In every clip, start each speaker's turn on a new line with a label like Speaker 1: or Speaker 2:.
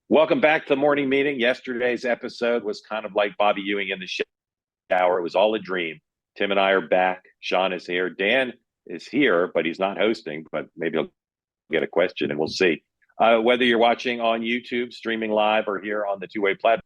Speaker 1: Welcome back to the morning meeting. Yesterday's episode was kind of like Bobby Ewing in the shower. It was all a dream. Tim and I are back. Sean is here. Dan is here, but he's not hosting, but maybe he'll get a question and we'll see. Whether you're watching on YouTube, streaming live, or here on the two-way platform,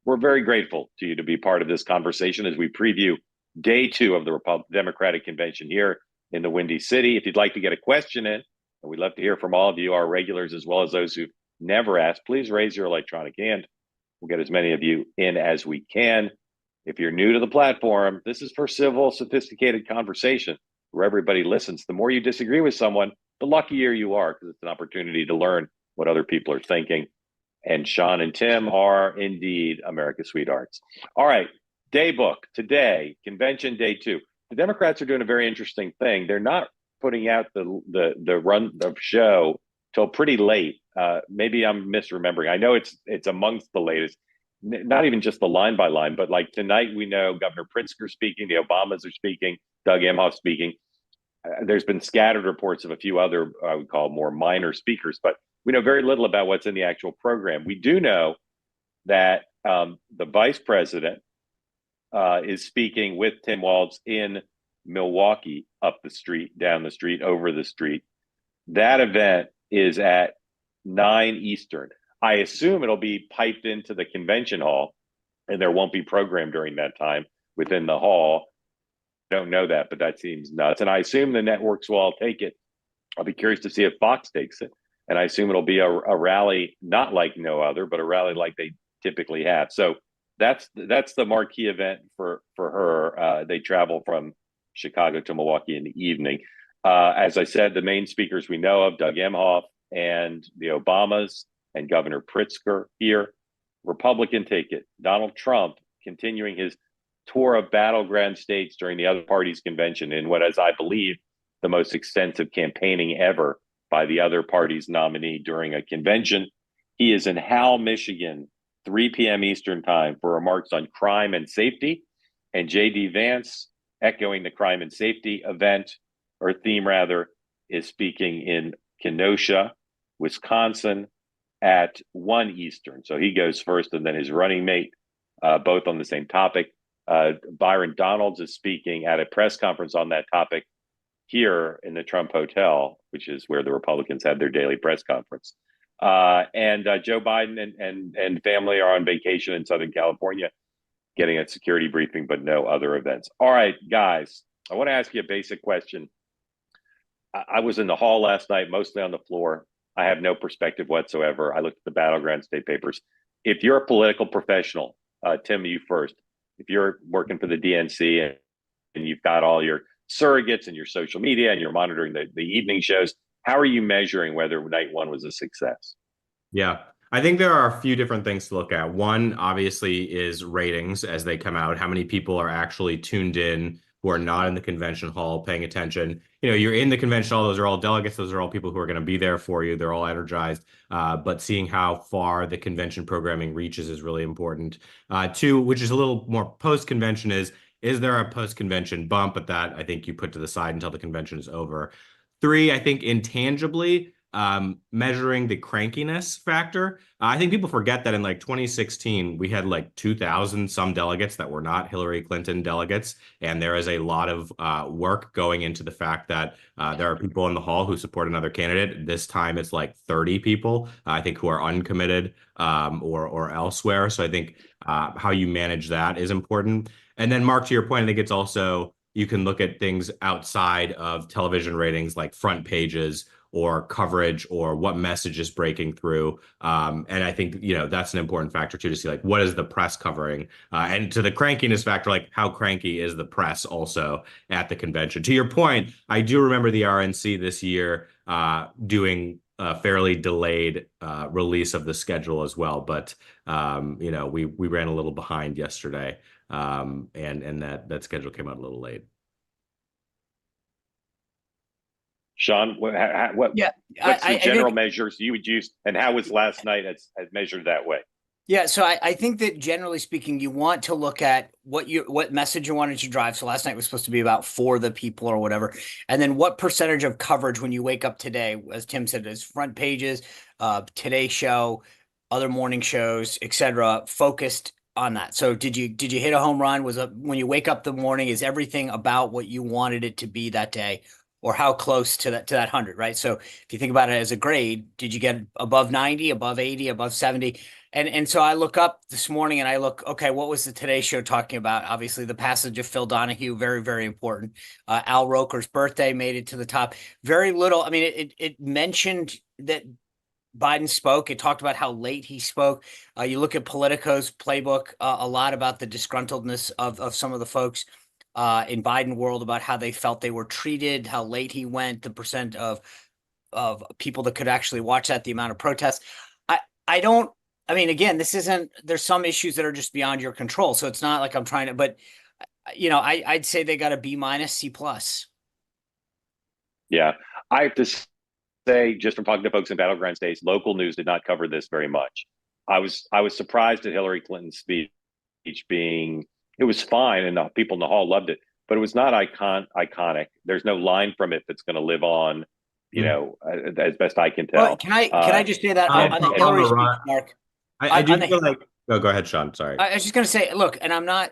Speaker 1: we're very grateful to you to be part of this conversation as we preview day two of the Democratic Convention here in the Windy City. If you'd like to get a question in, and we'd love to hear from all of you, our regulars, as well as those who've never asked, please raise your electronic hand. We'll get as many of you in as we can. If you're new to the platform, this is for civil, sophisticated conversation where everybody listens. The more you disagree with someone, the luckier you are, because it's an opportunity to learn what other people are thinking. And Sean and Tim are indeed America's sweethearts. All right, day book today, convention day two. The Democrats are doing a very interesting thing. They're not putting out the run of show till pretty late. Maybe I'm misremembering. I know it's amongst the latest, not even just the line by line, but like tonight we know Governor Pritzker speaking, the Obamas are speaking, Doug Emhoff speaking. There's been scattered reports of a few other, I would call more minor speakers, but we know very little about what's in the actual program. We do know that the vice president is speaking with Tim Walz in Milwaukee, up the street, down the street, over the street. That event is at 9 Eastern. I assume it'll be piped into the convention hall and there won't be program during that time within the hall. Don't know that, but that seems nuts. And I assume the networks will all take it. I'll be curious to see if Fox takes it. And I assume it'll be a rally not like no other, but a rally like they typically have. So that's the marquee event for her. They travel from Chicago to Milwaukee in the evening. As I said, the main speakers we know of, Doug Emhoff and the Obamas and Governor Pritzker here. Republican ticket, Donald Trump continuing his tour of battleground states during the other party's convention in what is, I believe, the most extensive campaigning ever by the other party's nominee during a convention. He is in Howell, Michigan, 3 p.m. Eastern time for remarks on crime and safety. And J.D. Vance, echoing the crime and safety event, or theme rather, is speaking in Kenosha, Wisconsin at 1 Eastern. So he goes first and then his running mate, both on the same topic. Byron Donalds is speaking at a press conference on that topic here in the Trump Hotel, which is where the Republicans had their daily press conference. And Joe Biden and family are on vacation in Southern California, getting a security briefing, but no other events. All right, guys, I want to ask you a basic question. I was in the hall last night, mostly on the floor. I have no perspective whatsoever. I looked at the battleground state papers. If you're a political professional, Tim, you first. If you're working for the DNC and you've got all your surrogates and your social media and you're monitoring the evening shows, how are you measuring whether night one was a success?
Speaker 2: Yeah, I think there are a few different things to look at. One, obviously, is ratings as they come out. How many people are actually tuned in who are not in the convention hall paying attention? You're in the convention hall. Those are all delegates. Those are all people who are going to be there for you. They're all energized. But seeing how far the convention programming reaches is really important. Two, which is a little more post-convention, is there a post-convention bump? But that I think you put to the side until the convention is over. Three, I think intangibly, measuring the crankiness factor. I think people forget that in like 2016, we had like 2,000 some delegates that were not Hillary Clinton delegates. And there is a lot of work going into the fact that there are people in the hall who support another candidate. This time it's like 30 people, I think, who are uncommitted or elsewhere. So I think how you manage that is important. And then, Mark, to your point, I think it's also, you can look at things outside of television ratings like front pages or coverage or what message is breaking through. And I think, that's an important factor too, to see like, what is the press covering? And to the crankiness factor, like how cranky is the press also at the convention? To your point, I do remember the RNC this year doing a fairly delayed release of the schedule as well. But, we ran a little behind yesterday. And that schedule came out a little late.
Speaker 1: Sean, what's the general measures you would use, and how was last night as measured that way?
Speaker 3: Yeah, so I think that generally speaking, you want to look at what message you wanted to drive. So last night was supposed to be about for the people or whatever, and then what percentage of coverage when you wake up today, as Tim said, is front pages, Today Show, other morning shows, etc., focused on that. So did you hit a home run? When you wake up the morning, is everything about what you wanted it to be that day, or how close to that 100? Right. So if you think about it as a grade, did you get above 90, above 80, above 70? And so I look up this morning and I look, okay, what was the Today Show talking about? Obviously, the passage of Phil Donahue, very, very important. Al Roker's birthday made it to the top. Very little. I mean, it mentioned that Biden spoke. It talked about how late he spoke. You look at Politico's playbook, a lot about the disgruntledness of some of the folks in Biden world about how they felt they were treated, how late he went, the percent of people that could actually watch that, the amount of protests. I don't. I mean, again, this isn't. There's some issues that are just beyond your control, so it's not like I'm trying to. But I'd say they got a B minus, C plus.
Speaker 1: Yeah, I have to say, just from talking to folks in battleground states, local news did not cover this very much. I was surprised at Hillary Clinton's speech being, it was fine and the people in the hall loved it, but it was not iconic. There's no line from it that's going to live on, as best I can tell.
Speaker 3: Well, can I just say that on the Hillary speech, Mark?
Speaker 2: I do feel like. Oh, go ahead, Sean. Sorry.
Speaker 3: I was just going to say, look, and I'm not.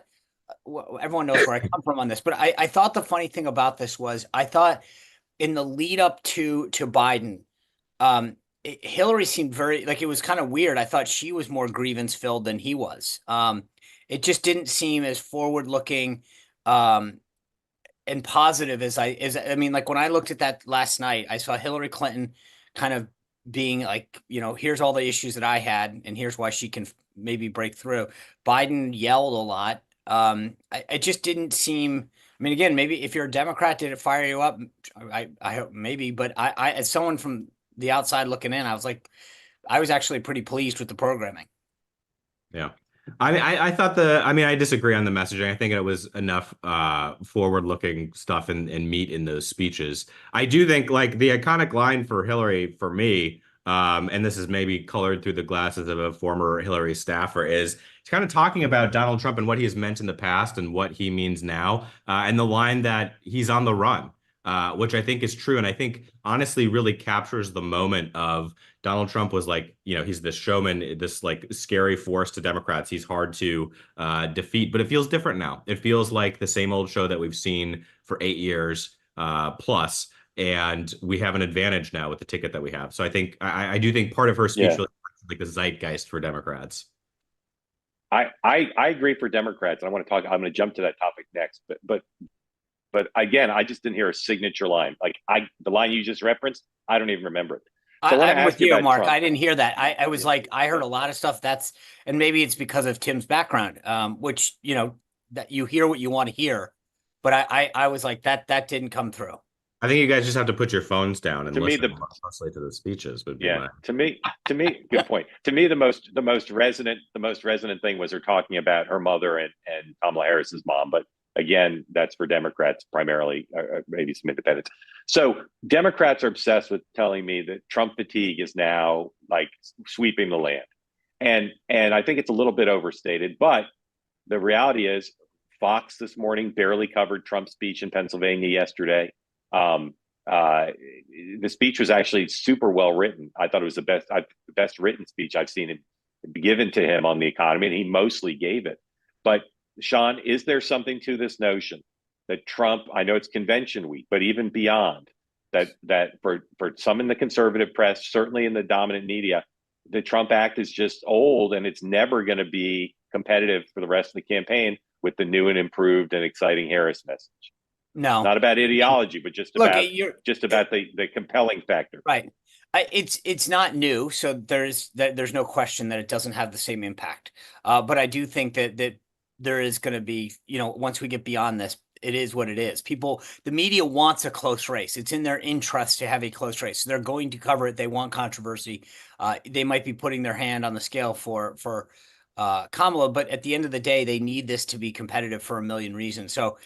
Speaker 3: Everyone knows where I come from on this, but I thought the funny thing about this was I thought in the lead up to Biden, Hillary seemed very like it was kind of weird. I thought she was more grievance filled than he was. It just didn't seem as forward looking and positive as I mean, like when I looked at that last night, I saw Hillary Clinton kind of being like, here's all the issues that I had, and here's why she can maybe break through. Biden yelled a lot. I just didn't seem. I mean, again, maybe if you're a Democrat, did it fire you up? I hope maybe, but I as someone from the outside looking in, I was actually pretty pleased with the programming.
Speaker 2: Yeah. I thought I disagree on the messaging. I think it was enough forward-looking stuff and meat in those speeches. I do think like the iconic line for Hillary for me, and this is maybe colored through the glasses of a former Hillary staffer, is he's kind of talking about Donald Trump and what he has meant in the past and what he means now, and the line that he's on the run. Which I think is true. And I think honestly really captures the moment of Donald Trump was like, he's this showman, this like scary force to Democrats. He's hard to defeat, but it feels different now. It feels like the same old show that we've seen for 8 years plus. And we have an advantage now with the ticket that we have. So I think I do think part of her speech really like the zeitgeist for Democrats.
Speaker 1: I agree for Democrats. I want to talk. I'm going to jump to that topic next, but again, I just didn't hear a signature line. Like the line you just referenced, I don't even remember it. So
Speaker 3: I'm with you, Mark.
Speaker 1: Trump.
Speaker 3: I didn't hear that. I was like, I heard a lot of stuff and maybe it's because of Tim's background, which, that you hear what you want to hear. But I was like, that didn't come through.
Speaker 2: I think you guys just have to put your phones down and listen
Speaker 1: more
Speaker 2: closely to the speeches.
Speaker 1: To me, good point. To me, the most resonant thing was her talking about her mother and Kamala Harris's mom. But again, that's for Democrats primarily, or maybe some independents. So Democrats are obsessed with telling me that Trump fatigue is now like sweeping the land. And I think it's a little bit overstated, but the reality is Fox this morning barely covered Trump's speech in Pennsylvania yesterday. The speech was actually super well written. I thought it was the best written speech I've seen given to him on the economy, and he mostly gave it. But Sean, is there something to this notion that Trump, I know it's convention week, but even beyond that for some in the conservative press, certainly in the dominant media, the Trump act is just old and it's never going to be competitive for the rest of the campaign with the new and improved and exciting Harris message?
Speaker 3: No,
Speaker 1: not about ideology, but just about the compelling factor.
Speaker 3: Right. It's not new, so there's no question that it doesn't have the same impact. But I do think that there is going to be, once we get beyond this, it is what it is. The media wants a close race. It's in their interest to have a close race. So they're going to cover it. They want controversy. They might be putting their hand on the scale for Kamala, but at the end of the day, they need this to be competitive for a million reasons. So,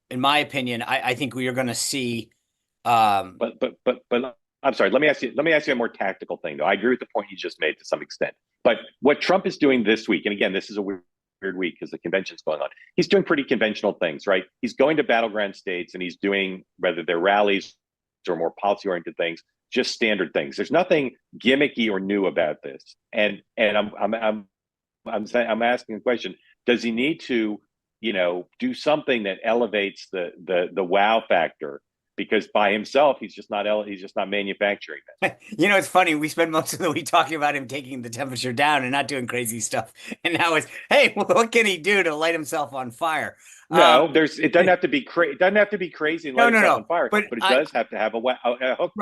Speaker 3: in my opinion, I think we are going to see.
Speaker 1: But I'm sorry. Let me ask you a more tactical thing, though. I agree with the point you just made to some extent. But what Trump is doing this week, and again, this is a weird week because the convention's going on. He's doing pretty conventional things, right? He's going to battleground states and he's doing, whether they're rallies or more policy-oriented things, just standard things. There's nothing gimmicky or new about this. And I'm asking the question: does he need to, do something that elevates the wow factor? Because by himself, he's just not manufacturing that.
Speaker 3: It's funny. We spent most of the week talking about him taking the temperature down and not doing crazy stuff, and now it's, hey, what can he do to light himself on fire?
Speaker 1: No, it doesn't have to be crazy. It doesn't have to be crazy and light itself on fire, but it does have to have a hook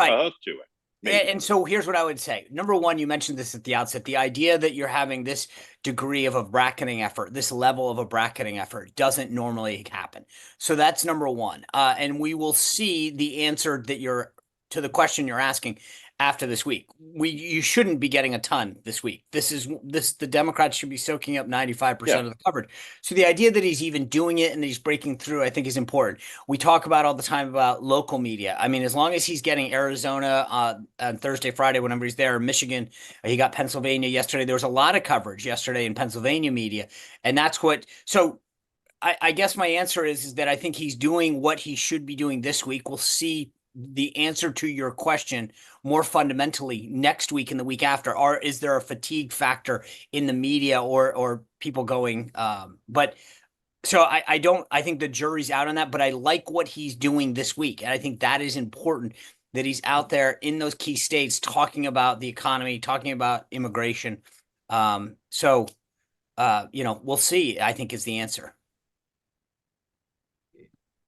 Speaker 1: to it. Maybe.
Speaker 3: And so here's what I would say. Number one, you mentioned this at the outset, the idea that you're having this degree of a bracketing effort, this level of a bracketing effort doesn't normally happen. So that's number one. And we will see the answer to the question you're asking after this week. You shouldn't be getting a ton this week. The Democrats should be soaking up 95% of the coverage. So the idea that he's even doing it and he's breaking through, I think, is important. We talk about all the time about local media. I mean, as long as he's getting Arizona on Thursday, Friday, whenever he's there, Michigan, he got Pennsylvania yesterday. There was a lot of coverage yesterday in Pennsylvania media. And that's so I guess my answer is that I think he's doing what he should be doing this week. We'll see the answer to your question more fundamentally next week and the week after. Or is there a fatigue factor in the media or people going? But so I think the jury's out on that, but I like what he's doing this week. And I think that is important, that he's out there in those key states talking about the economy, talking about immigration. We'll see, I think, is the answer.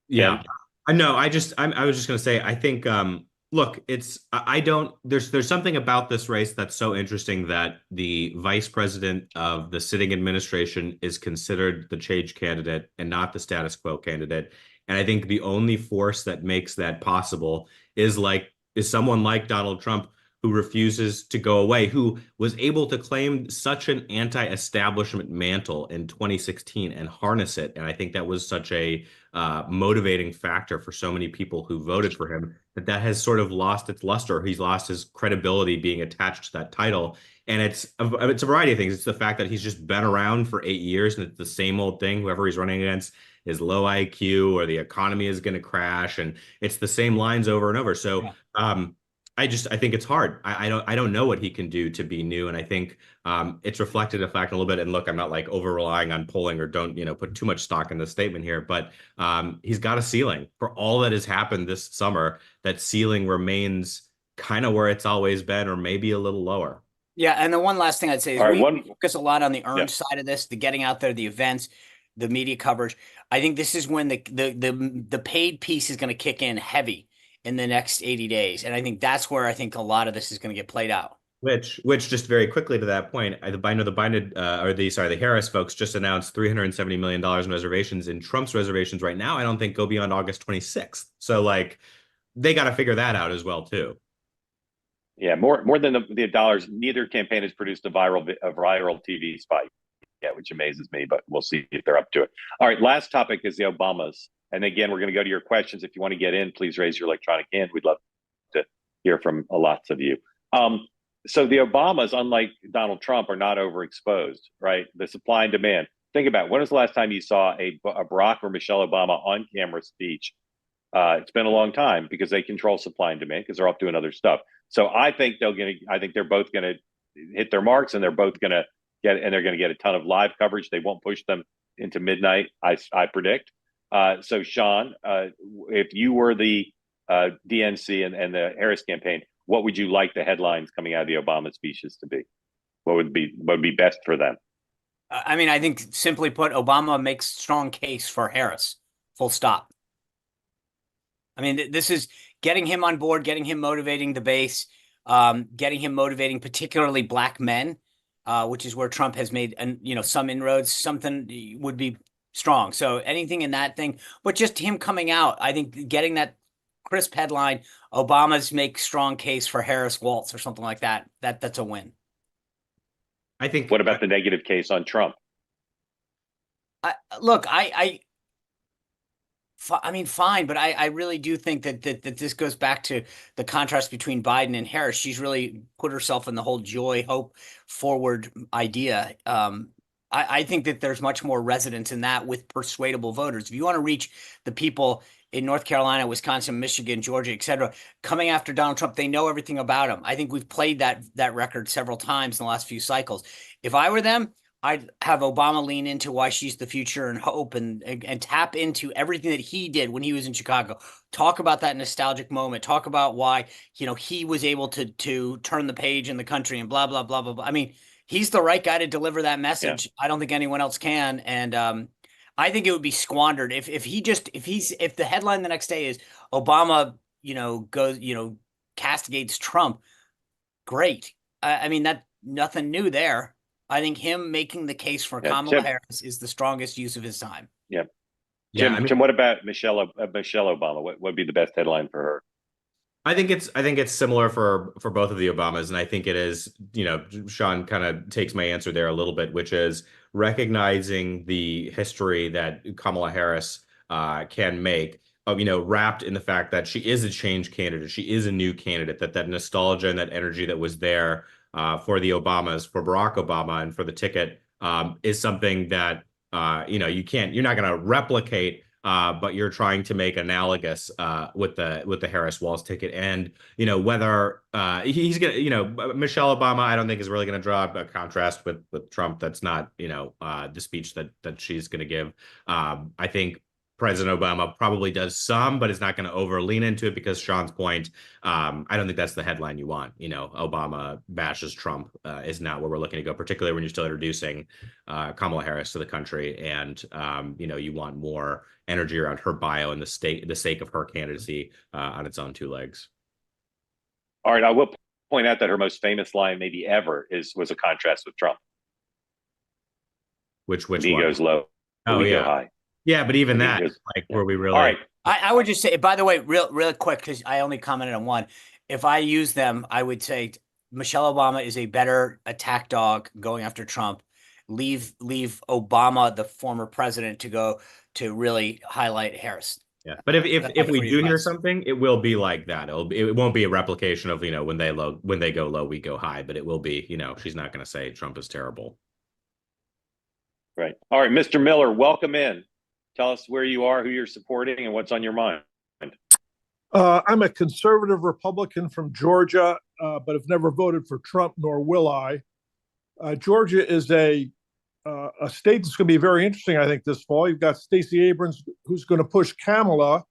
Speaker 2: Yeah. No, I was just going to say, I think, look, there's something about this race that's so interesting that the vice president of the sitting administration is considered the change candidate and not the status quo candidate. And I think the only force that makes that possible is someone like Donald Trump, who refuses to go away, who was able to claim such an anti-establishment mantle in 2016 and harness it. And I think that was such a motivating factor for so many people who voted for him, that has sort of lost its luster. He's lost his credibility being attached to that title. And it's a variety of things. It's the fact that he's just been around for 8 years and it's the same old thing. Whoever he's running against is low IQ, or the economy is going to crash. And it's the same lines over and over. So, I think it's hard. I don't know what he can do to be new. And I think it's reflected in fact a little bit. And look, I'm not like over relying on polling, or don't, put too much stock in the statement here, but he's got a ceiling for all that has happened this summer. That ceiling remains kind of where it's always been, or maybe a little lower.
Speaker 3: Yeah. And the one last thing I'd say is we focus a lot on the earned side of this, the getting out there, the events, the media coverage. I think this is when the paid piece is going to kick in heavy in the next 80 days. And I think that's where I think a lot of this is going to get played out.
Speaker 2: Which just very quickly to that point, the Harris folks just announced $370 million in reservations. In Trump's reservations right now, I don't think go beyond August 26th. So they got to figure that out as well too.
Speaker 1: Yeah, more than the dollars. Neither campaign has produced a viral TV spike yet, which amazes me, but we'll see if they're up to it. All right, last topic is the Obamas. And again, we're going to go to your questions. If you want to get in, please raise your electronic hand. We'd love to hear from lots of you. So the Obamas, unlike Donald Trump, are not overexposed, right? The supply and demand. Think about it. When was the last time you saw a Barack or Michelle Obama on camera speech? It's been a long time, because they control supply and demand, because they're off doing other stuff. So I think they're both going to hit their marks, and they're both going to get a ton of live coverage. They won't push them into midnight, I predict. So Sean, if you were the DNC and the Harris campaign, what would you like the headlines coming out of the Obama speeches to be? What would be best for them?
Speaker 3: I mean, I think simply put, Obama makes strong case for Harris, full stop. I mean, this is getting him on board, getting him motivating the base, getting him motivating particularly black men, which is where Trump has made some inroads. Something would be strong. So anything in that thing, but just him coming out, I think getting that crisp headline, Obama's make strong case for Harris Waltz or something like that. That's a win.
Speaker 2: I think.
Speaker 1: What about the negative case on Trump?
Speaker 3: Look, I mean, fine, but I really do think that this goes back to the contrast between Biden and Harris. She's really put herself in the whole joy, hope, forward idea. I think that there's much more resonance in that with persuadable voters. If you want to reach the people in North Carolina, Wisconsin, Michigan, Georgia, et cetera, coming after Donald Trump, they know everything about him. I think we've played that record several times in the last few cycles. If I were them, I'd have Obama lean into why she's the future and hope and tap into everything that he did when he was in Chicago. Talk about that nostalgic moment. Talk about why, he was able to turn the page in the country and blah, blah, blah, blah, blah. I mean, he's the right guy to deliver that message. I don't think anyone else can. And I think it would be squandered if the headline the next day is Obama, goes, castigates Trump. Great. I mean, that nothing new there. I think him making the case for Kamala Harris is the strongest use of his time.
Speaker 1: Yeah.
Speaker 2: Yeah,
Speaker 1: Tim, what about Michelle Obama? What would be the best headline for her?
Speaker 2: I think it's similar for both of the Obamas, and I think it is, Sean kind of takes my answer there a little bit, which is recognizing the history that Kamala Harris can make, wrapped in the fact that she is a change candidate, she is a new candidate, that nostalgia and that energy that was there for the Obamas, for Barack Obama, and for the ticket is something that you're not going to replicate. But you're trying to make analogous with the Harris Walz ticket, and whether he's gonna, Michelle Obama, I don't think is really going to draw a contrast with Trump. That's not the speech that she's going to give. I think President Obama probably does some, but is not going to over lean into it because Sean's point, I don't think that's the headline you want. Obama bashes Trump is not where we're looking to go, particularly when you're still introducing Kamala Harris to the country, and you want more energy around her bio and the sake of her candidacy on its own two legs.
Speaker 1: All right, I will point out that her most famous line, maybe ever, was a contrast with Trump.
Speaker 2: Which
Speaker 1: he goes low, we go high.
Speaker 2: Yeah, but even that, where we really.
Speaker 1: All right.
Speaker 3: I would just say, by the way, real quick, because I only commented on one. If I use them, I would say Michelle Obama is a better attack dog going after Trump. Leave Obama, the former president, to go to really highlight Harris.
Speaker 2: Yeah, but if we do hear something, it will be like that. It won't be a replication of when they go low, we go high. But it will be she's not going to say Trump is terrible.
Speaker 1: Right. All right, Mr. Miller, welcome in. Tell us where you are, who you're supporting, and what's on your mind.
Speaker 4: I'm a conservative Republican from Georgia, but have never voted for Trump, nor will I. Georgia is a state that's going to be very interesting, I think, this fall. You've got Stacey Abrams, who's going to push Kamala.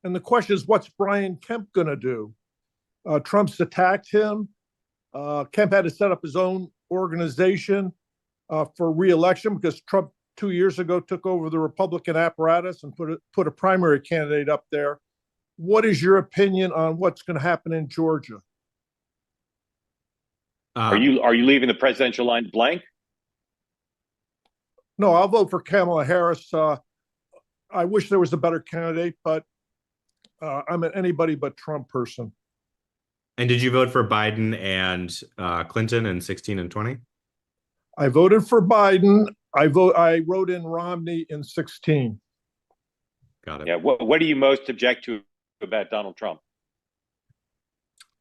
Speaker 4: And the question is, what's Brian Kemp going to do? Trump's attacked him. Kemp had to set up his own organization for re-election because Trump 2 years ago took over the Republican apparatus and put a primary candidate up there. What is your opinion on what's going to happen in Georgia?
Speaker 1: Are you leaving the presidential line blank?
Speaker 4: No, I'll vote for Kamala Harris. I wish there was a better candidate, but I'm an anybody but Trump person.
Speaker 2: And did you vote for Biden and Clinton in 16 and 20?
Speaker 4: I voted for Biden. I wrote in Romney in 16.
Speaker 2: Got it.
Speaker 1: Yeah. What do you most object to about Donald Trump?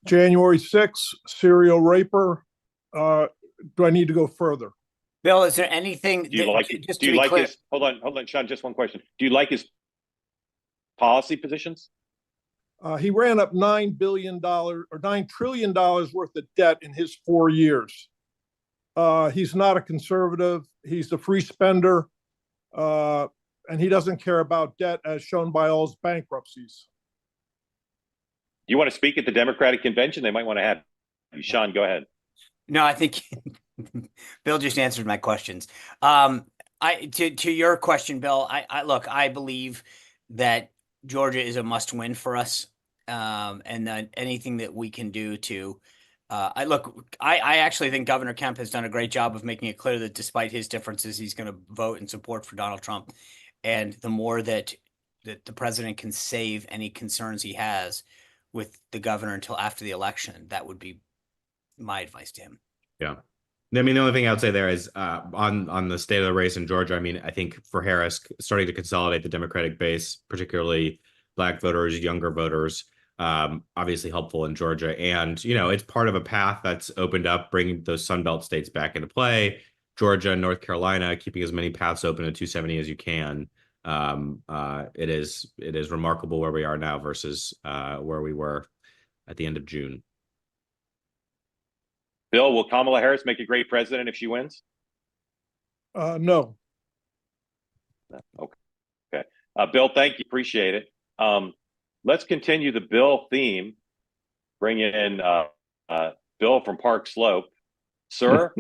Speaker 4: January 6th, serial raper. Do I need to go further?
Speaker 3: Bill, is there anything?
Speaker 1: Do you like his? Hold on, Sean. Just one question. Do you like his policy positions?
Speaker 4: He ran up $9 trillion worth of debt in his 4 years. He's not a conservative. He's a free spender, and he doesn't care about debt, as shown by all his bankruptcies.
Speaker 1: You want to speak at the Democratic convention? They might want to have you. Sean, go ahead.
Speaker 3: No, I think Bill just answered my questions. To your question, Bill, I believe that Georgia is a must-win for us, and that anything that we can do to. I actually think Governor Kemp has done a great job of making it clear that despite his differences, he's going to vote in support for Donald Trump. And the more that the president can save any concerns he has with the governor until after the election, that would be my advice to him.
Speaker 2: Yeah. I mean, the only thing I would say there is on the state of the race in Georgia. I mean, I think for Harris, starting to consolidate the Democratic base, particularly Black voters, younger voters, obviously helpful in Georgia. And, it's part of a path that's opened up, bringing those Sunbelt states back into play. Georgia and North Carolina, keeping as many paths open at 270 as you can. It is remarkable where we are now versus where we were at the end of June.
Speaker 1: Bill, will Kamala Harris make a great president if she wins?
Speaker 4: No.
Speaker 1: Okay. Bill, thank you. Appreciate it. Let's continue the Bill theme. Bring in Bill from Park Slope. Sir,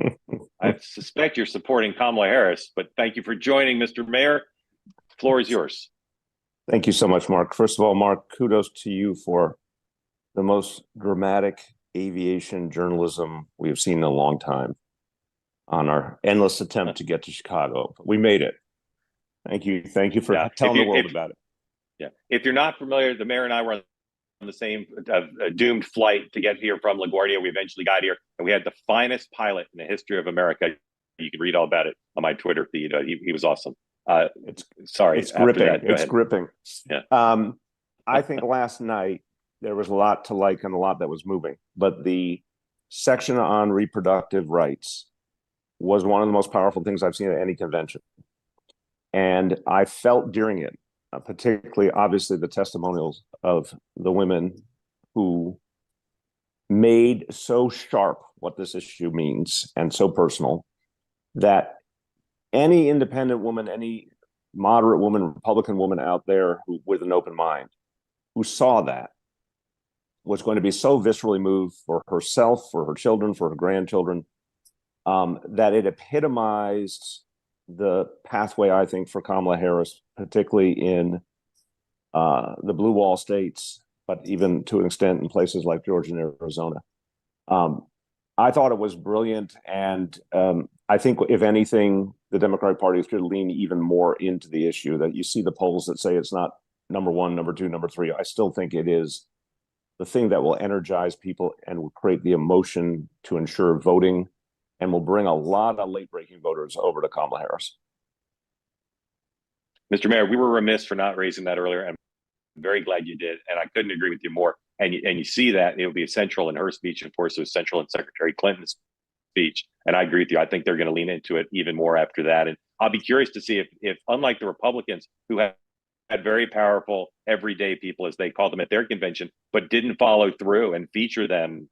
Speaker 1: I suspect you're supporting Kamala Harris, but thank you for joining, Mr. Mayor. The floor is yours.
Speaker 5: Thank you so much, Mark. First of all, Mark, kudos to you for the most dramatic aviation journalism we have seen in a long time on our endless attempt to get to Chicago. We made it. Thank you. Thank you for telling the world about it.
Speaker 1: Yeah. If you're not familiar, the mayor and I were on the same doomed flight to get here from LaGuardia. We eventually got here, and we had the finest pilot in the history of America. You can read all about it on my Twitter feed. He was awesome. It's gripping.
Speaker 5: It's gripping.
Speaker 1: Yeah.
Speaker 5: I think last night there was a lot to like and a lot that was moving, but the section on reproductive rights was one of the most powerful things I've seen at any convention. And I felt during it, particularly obviously the testimonials of the women who made so sharp what this issue means and so personal, that any independent woman, any moderate woman, Republican woman out there with an open mind who saw that was going to be so viscerally moved for herself, for her children, for her grandchildren, that it epitomized the pathway, I think, for Kamala Harris, particularly in the blue wall states, but even to an extent in places like Georgia and Arizona. I thought it was brilliant. And I think, if anything, the Democratic Party should lean even more into the issue. That you see the polls that say it's not number one, number two, number three. I still think it is the thing that will energize people and will create the emotion to ensure voting and will bring a lot of late-breaking voters over to Kamala Harris.
Speaker 1: Mr. Mayor, we were remiss for not raising that earlier. I'm very glad you did, and I couldn't agree with you more. And you see that it will be central in her speech. Of course, it was central in Secretary Clinton's speech, and I agree with you. I think they're going to lean into it even more after that. And I'll be curious to see if unlike the Republicans, who have had very powerful everyday people, as they called them at their convention, but didn't follow through and feature them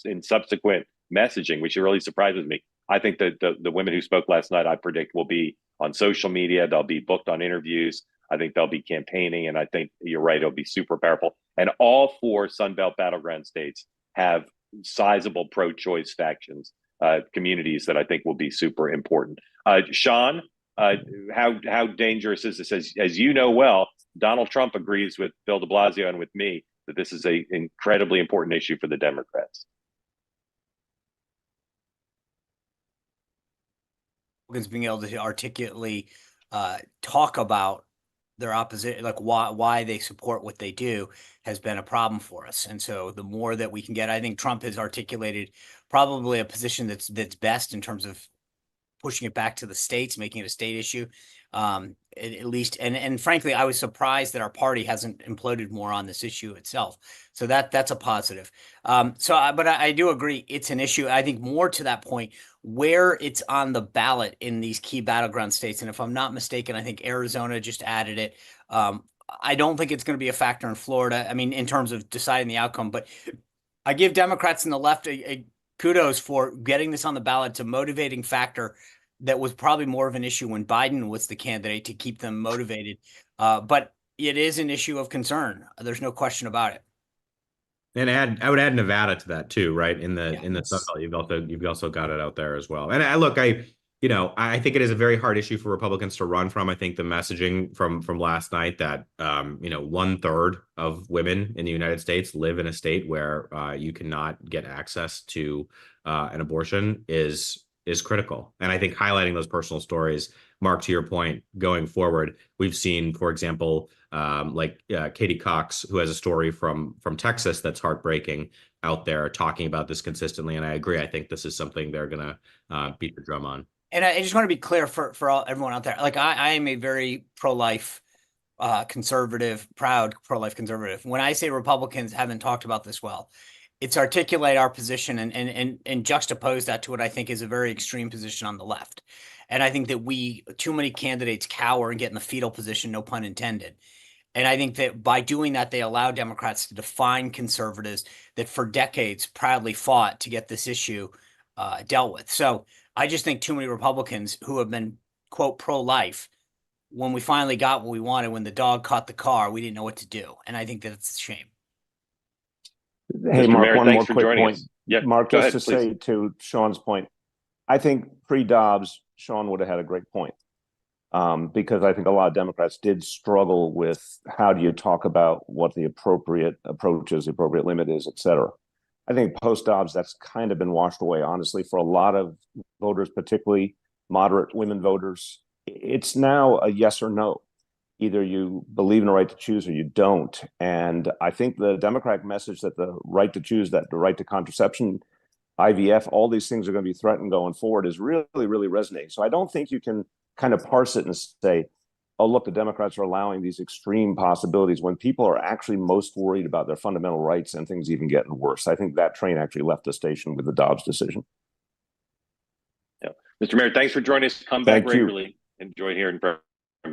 Speaker 1: in subsequent messaging, which really surprises me. I think that the women who spoke last night, I predict, will be on social media. They'll be booked on interviews. I think they'll be campaigning, and I think you're right, it'll be super powerful. And all four Sunbelt battleground states have sizable pro-choice factions, communities that I think will be super important. Sean, how dangerous is this? As you know well, Donald Trump agrees with Bill de Blasio and with me that this is an incredibly important issue for the Democrats.
Speaker 3: Being able to articulately talk about their opposition, like why they support what they do, has been a problem for us. And so the more that we can get, I think Trump has articulated probably a position that's best in terms of pushing it back to the states, making it a state issue, at least. And frankly, I was surprised that our party hasn't imploded more on this issue itself. So that's a positive. But I do agree it's an issue. I think more to that point, where it's on the ballot in these key battleground states. And if I'm not mistaken, I think Arizona just added it. I don't think it's going to be a factor in Florida. I mean, in terms of deciding the outcome, but I give Democrats and the left a kudos for getting this on the ballot. It's a motivating factor that was probably more of an issue when Biden was the candidate to keep them motivated. But it is an issue of concern. There's no question about it.
Speaker 2: And I would add Nevada to that too, right? In the Sunbelt, you've also got it out there as well. And I think it is a very hard issue for Republicans to run from. I think the messaging from last night that 1/3 of women in the United States live in a state where you cannot get access to an abortion is is critical. And I think highlighting those personal stories, Mark, to your point, going forward, we've seen, for example, Katie Cox, who has a story from Texas that's heartbreaking out there, talking about this consistently. And I agree. I think this is something they're going to beat the drum on.
Speaker 3: And I just want to be clear for everyone out there. Like I am a very pro-life conservative, proud pro-life conservative. When I say Republicans haven't talked about this well, it's articulate our position and juxtapose that to what I think is a very extreme position on the left. And I think that too many candidates cower and get in the fetal position, no pun intended. And I think that by doing that, they allow Democrats to define conservatives that for decades proudly fought to get this issue dealt with. So I just think too many Republicans who have been, quote, pro-life, when we finally got what we wanted, when the dog caught the car, we didn't know what to do. And I think that's a shame.
Speaker 5: Hey,
Speaker 1: Mr.
Speaker 5: Mark,
Speaker 1: Mayor,
Speaker 5: one
Speaker 1: thanks
Speaker 5: more
Speaker 1: for
Speaker 5: quick
Speaker 1: joining
Speaker 5: point.
Speaker 1: us. Yeah,
Speaker 5: Mark,
Speaker 1: go
Speaker 5: just
Speaker 1: ahead,
Speaker 5: to
Speaker 1: please.
Speaker 5: say to Sean's point, I think pre-Dobbs, Sean would have had a great point. Because I think a lot of Democrats did struggle with how do you talk about what the appropriate approach is, the appropriate limit is, et cetera. I think post-Dobbs, that's kind of been washed away, honestly, for a lot of voters, particularly moderate women voters. It's now a yes or no. Either you believe in the right to choose or you don't. And I think the Democratic message that the right to choose, that the right to contraception, IVF, all these things are going to be threatened going forward is really, really resonating. So I don't think you can kind of parse it and say, oh, look, the Democrats are allowing these extreme possibilities when people are actually most worried about their fundamental rights and things even getting worse. I think that train actually left the station with the Dobbs decision.
Speaker 1: Yeah. Mr. Mayor, thanks for joining us. Come back regularly. Enjoy hearing from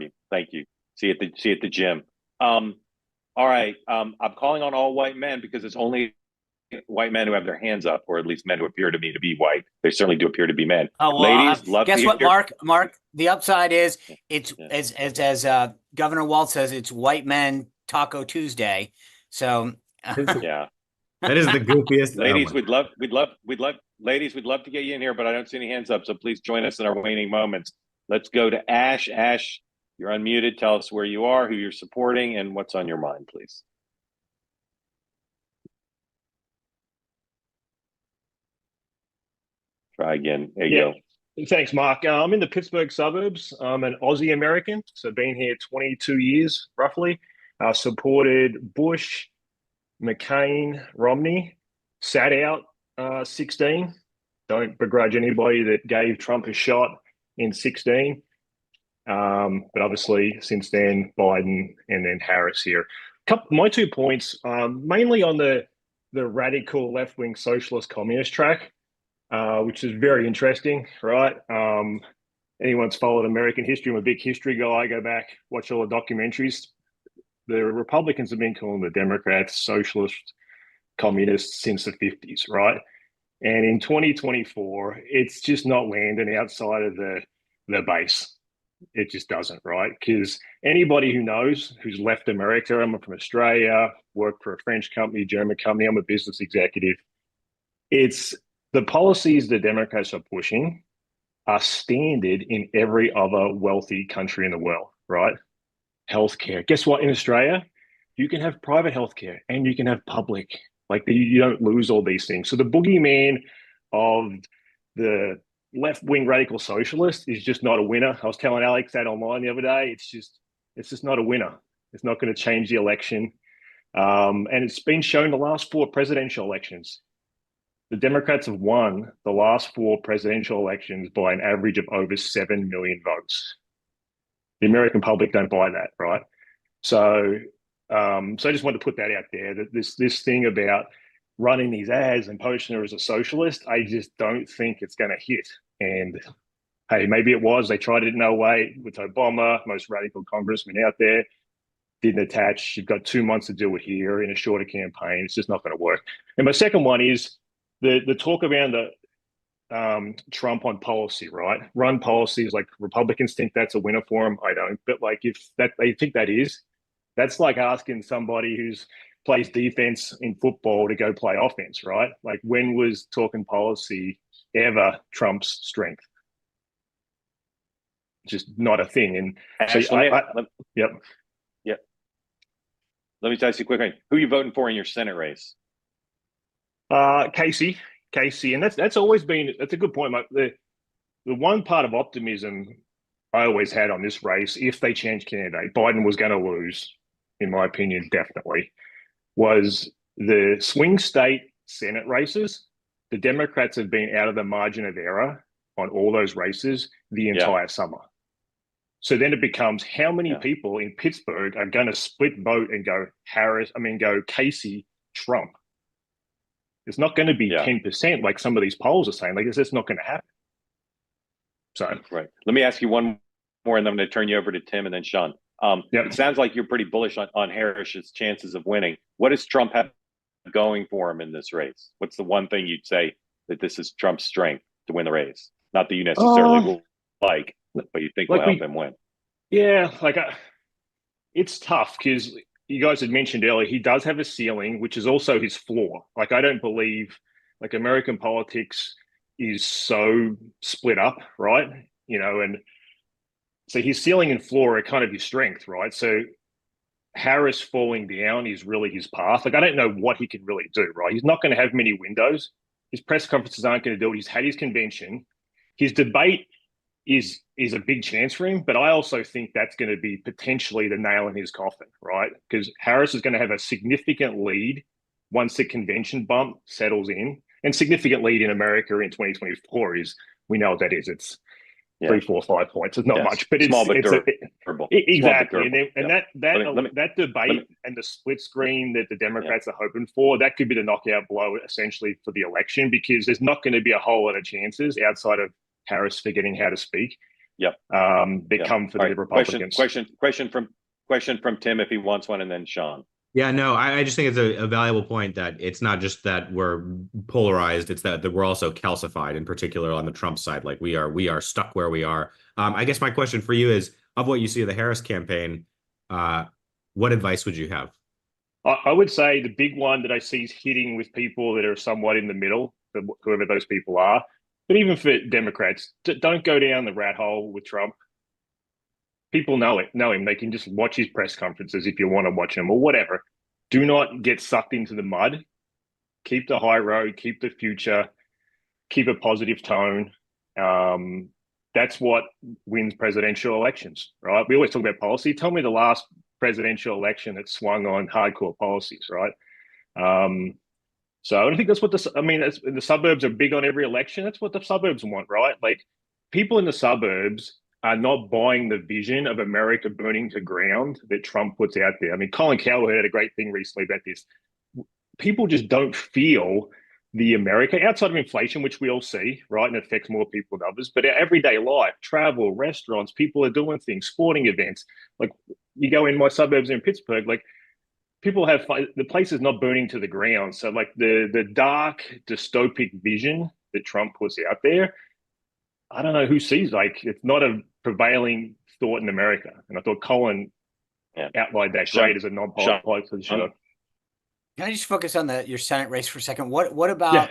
Speaker 1: you. Thank you. See you at the gym. All right. I'm calling on all white men because it's only white men who have their hands up, or at least men who appear to me to be white. They certainly do appear to be men.
Speaker 3: Oh, well,
Speaker 1: ladies, love
Speaker 3: guess
Speaker 1: to
Speaker 3: what,
Speaker 1: hear.
Speaker 3: Mark? The upside is it's as Governor Walz says, it's White Men Taco Tuesday. So
Speaker 1: yeah,
Speaker 2: that is the goofiest.
Speaker 1: Ladies, we'd love, ladies, we'd love to get you in here, but I don't see any hands up. So please join us in our waning moments. Let's go to Ash. Ash, you're unmuted. Tell us where you are, who you're supporting, and what's on your mind, please. Try again. There you go.
Speaker 6: Thanks, Mark. I'm in the Pittsburgh suburbs. I'm an Aussie American, so been here 22 years, roughly. Supported Bush, McCain, Romney, sat out 16. Don't begrudge anybody that gave Trump a shot in 16. But obviously, since then, Biden and then Harris here. My 2 points, mainly on the radical left-wing socialist communist track. Which is very interesting, right? Anyone's followed American history, I'm a big history guy. I go back, watch all the documentaries. The Republicans have been calling the Democrats socialist communists since the 50s, right? And in 2024, it's just not landing outside of the base. It just doesn't, right? Because anybody who knows, who's left America, I'm from Australia, worked for a French company, German company, I'm a business executive. It's the policies the Democrats are pushing are standard in every other wealthy country in the world, right? Healthcare. Guess what? In Australia, you can have private healthcare and you can have public. Like you don't lose all these things. So the boogeyman of the left-wing radical socialist is just not a winner. I was telling Alex that online the other day. It's just not a winner. It's not going to change the election. And it's been shown the last 4 presidential elections. The Democrats have won the last 4 presidential elections by an average of over 7 million votes. The American public don't buy that, right? So I just wanted to put that out there, that this thing about running these ads and posting her as a socialist, I just don't think it's going to hit. And hey, maybe it was. They tried it in 08 with Obama, most radical congressman out there. Didn't attach. You've got 2 months to do it here in a shorter campaign. It's just not going to work. And my second one is, the talk around the Trump on policy, right? Run policies, like Republicans think that's a winner for him. I don't. But like if that they think that is, that's like asking somebody who's plays defense in football to go play offense, right? Like when was talking policy ever Trump's strength? Just not a thing. And
Speaker 1: Actually,
Speaker 6: yep.
Speaker 1: Let me ask you a quick thing. Who are you voting for in your Senate race?
Speaker 6: Casey, and that's always been, that's a good point, Mike. the one part of optimism I always had on this race, if they changed candidate, Biden was going to lose, in my opinion, definitely, was the swing state Senate races. The Democrats have been out of the margin of error on all those races the entire summer. So then it becomes how many people in Pittsburgh are going to split vote and go go Casey, Trump. It's not going to be 10% like some of these polls are saying. Like, it's just not going to happen. So,
Speaker 1: right. Let me ask you one more, and then I'm going to turn you over to Tim and then Sean. It sounds like you're pretty bullish on Harris's chances of winning. What does Trump have going for him in this race? What's the one thing you'd say that this is Trump's strength to win the race? Not that you necessarily will like, but you think will help him win.
Speaker 6: Yeah, it's tough because you guys had mentioned earlier, he does have a ceiling, which is also his floor. Like, I don't believe American politics is so split up, right? And so his ceiling and floor are kind of his strength, right? So Harris falling down is really his path. I don't know what he can really do, right? He's not going to have many windows. His press conferences aren't going to do it. He's had his convention. His debate is a big chance for him, but I also think that's going to be potentially the nail in his coffin, right? Because Harris is going to have a significant lead once the convention bump settles in. And significant lead in America in 2024 is, we know what that is. It's 3, 4, 5 points. It's not much, but
Speaker 1: small, but
Speaker 6: durable. Exactly.
Speaker 1: Durable.
Speaker 6: That debate and the split screen that the Democrats are hoping for, that could be the knockout blow essentially for the election, because there's not going to be a whole lot of chances outside of Harris forgetting how to speak. They come for the Republicans.
Speaker 1: Question from Tim if he wants one, and then Sean.
Speaker 2: Yeah, no, I just think it's a valuable point that it's not just that we're polarized, it's that we're also calcified, in particular on the Trump side. Like, we are stuck where we are. I guess my question for you is, of what you see of the Harris campaign, what advice would you have?
Speaker 6: I would say the big one that I see is hitting with people that are somewhat in the middle, whoever those people are. But even for Democrats, don't go down the rat hole with Trump. People know him. They can just watch his press conferences if you want to watch him or whatever. Do not get sucked into the mud. Keep the high road, keep the future, keep a positive tone. That's what wins presidential elections, right? We always talk about policy. Tell me the last presidential election that swung on hardcore policies, right? So I don't think that's what the suburbs are big on every election. That's what the suburbs want, right? Like, people in the suburbs are not buying the vision of America burning to ground that Trump puts out there. I mean, Colin Cowherd had a great thing recently about this. People just don't feel the America outside of inflation, which we all see, right? And it affects more people than others. But our everyday life, travel, restaurants, people are doing things, sporting events. Like, you go in my suburbs in Pittsburgh, like, people have fun. The place is not burning to the ground. So, like, the dark dystopic vision that Trump puts out there, I don't know who sees, like, it's not a prevailing thought in America. And I thought Colin outlined that great as a non-political show.
Speaker 3: Can I just focus on your Senate race for a second? What about,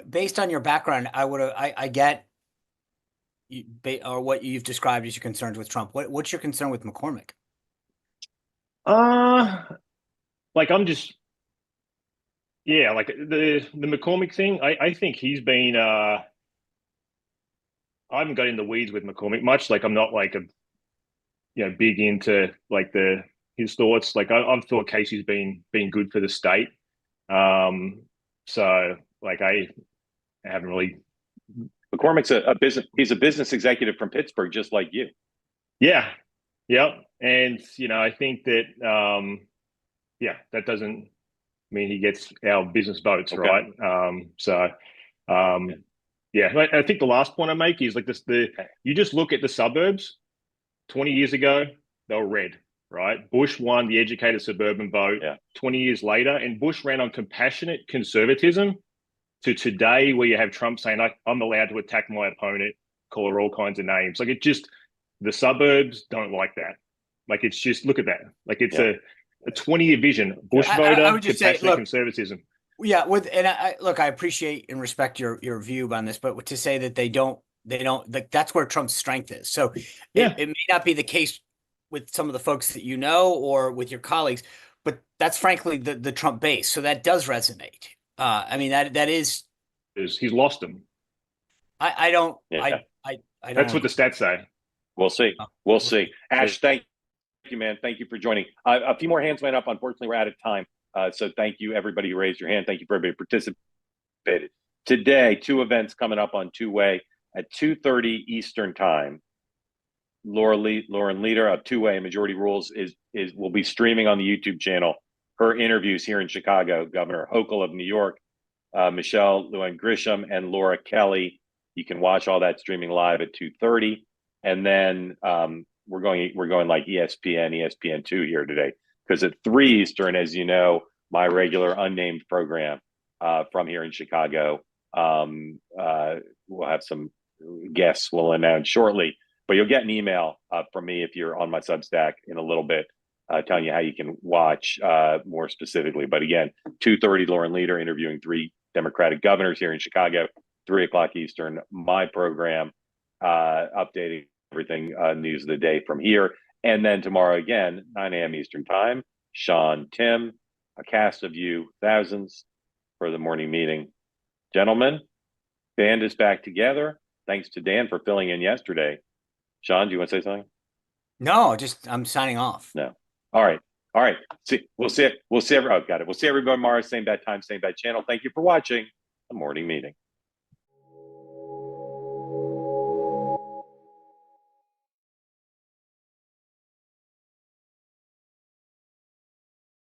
Speaker 3: based on your background, I get or what you've described as your concerns with Trump. What's your concern with McCormick?
Speaker 6: I'm just, like the McCormick thing. I think he's been. I haven't got in the weeds with McCormick much. Like, I'm not like big into like his thoughts. Like, I've thought Casey's been good for the state. So like, I haven't really.
Speaker 1: McCormick's a business. He's a business executive from Pittsburgh, just like you.
Speaker 6: Yeah. And I think that that doesn't mean he gets our business votes, right? I think the last point I make is like this: you just look at the suburbs. 20 years ago, they were red, right? Bush won the educated suburban vote 20 years later, and Bush ran on compassionate conservatism to today, where you have Trump saying, I'm allowed to attack my opponent, call her all kinds of names. Like, the suburbs don't like that. Like, it's just, look at that. Like, it's a 20-year vision. Bush voter,
Speaker 3: I would just
Speaker 6: compassionate conservatism.
Speaker 3: Yeah, I appreciate and respect your view on this, but to say that they don't like, that's where Trump's strength is. So it may not be the case with some of the folks that you know or with your colleagues, but that's frankly the Trump base. So that does resonate. I mean, that is,
Speaker 6: he's lost them.
Speaker 3: I I don't
Speaker 6: That's what
Speaker 3: wanna-
Speaker 6: the stats say.
Speaker 1: We'll see.
Speaker 3: Oh,
Speaker 1: We'll
Speaker 3: we'll
Speaker 1: see.
Speaker 3: see.
Speaker 1: Ash, thank you, man. Thank you for joining. A few more hands went up. Unfortunately, we're out of time. So thank you, everybody who raised your hand. Thank you for everybody who participated. Today, 2 events coming up on two-way at 2:30 Eastern time. Lauren Leader of Two-Way and Majority Rules will be streaming on the YouTube channel her interviews here in Chicago. Governor Hochul of New York, Michelle Lujan Grisham, and Laura Kelly. You can watch all that streaming live at 2:30, and then we're going like ESPN2 here today, because at 3 Eastern, as you know, my regular unnamed program from here in Chicago, we'll have some guests we'll announce shortly. But you'll get an email from me if you're on my Substack in a little bit, telling you how you can watch more specifically. But again, 2:30, Lauren Leader interviewing 3 Democratic governors here in Chicago, 3 o'clock Eastern, my program, updating everything news of the day from here. And then tomorrow again, 9 a.m. Eastern time, Sean, Tim, a cast of you, thousands, for the morning meeting. Gentlemen, band is back together. Thanks to Dan for filling in yesterday. Sean, do you want to say something?
Speaker 3: No, just I'm signing off.
Speaker 1: No. All right. We'll see everybody tomorrow, same bad time, same bad channel. Thank you for watching the morning meeting.